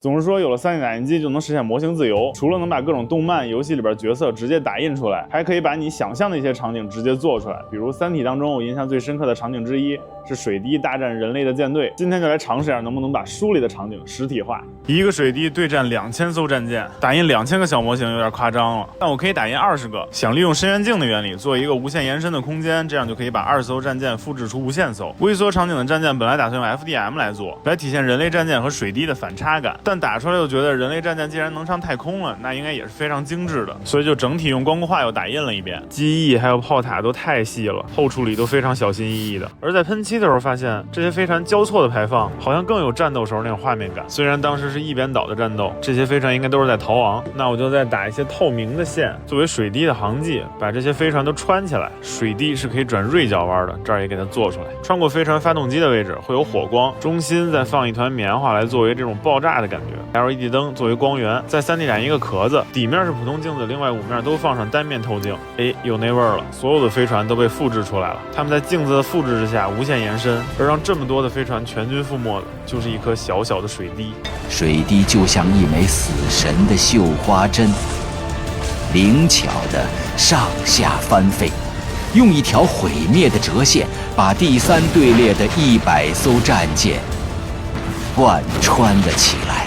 总是说有了 3D 打印机就能实现模型自由，除了能把各种动漫游戏里边角色直接打印出来，还可以把你想象的一些场景直接做出来。比如《三体》当中，我印象最深刻的场景之一是水滴大战人类的舰队。今天就来尝试一下，能不能把书里的场景实体化。一个水滴对战2000艘战舰，打印2000个小模型有点夸张了，但我可以打印20个。想利用深渊镜的原理做一个无限延伸的空间，这样就可以把20艘战舰复制出无限艘。微缩场景的战舰本来打算用 FDM 来做，来体现人类战舰和水滴的反差感，但打出来又觉得人类战舰既然能上太空了，那应该也是非常精致的，所以就整体用光固化又打印了一遍。机翼还有炮塔都太细了，后处理都非常小心翼翼的。而在喷漆的时候发现，这些飞船交错的排放好像更有战斗时候那种画面感。虽然当时是一边倒的战斗，这些飞船应该都是在逃亡，那我就再打一些透明的线作为水滴的航迹，把这些飞船都穿起来。水滴是可以转锐角弯的，这儿也给它做出来。穿过飞船发动机的位置会有火光，中心再放一团棉花来作为这种爆炸的感觉。LED 灯作为光源，再 3D 打印一个壳子，底面是普通镜子，另外5面都放上单面透镜。有那味儿了，所有的飞船都被复制出来了。它们在镜子的复制之下无限延伸，而让这么多的飞船全军覆没的，就是一颗小小的水滴。水滴就像一枚死神的绣花针，灵巧的上下翻飞，用一条毁灭的折线，把第3队列的100艘战舰贯穿了起来。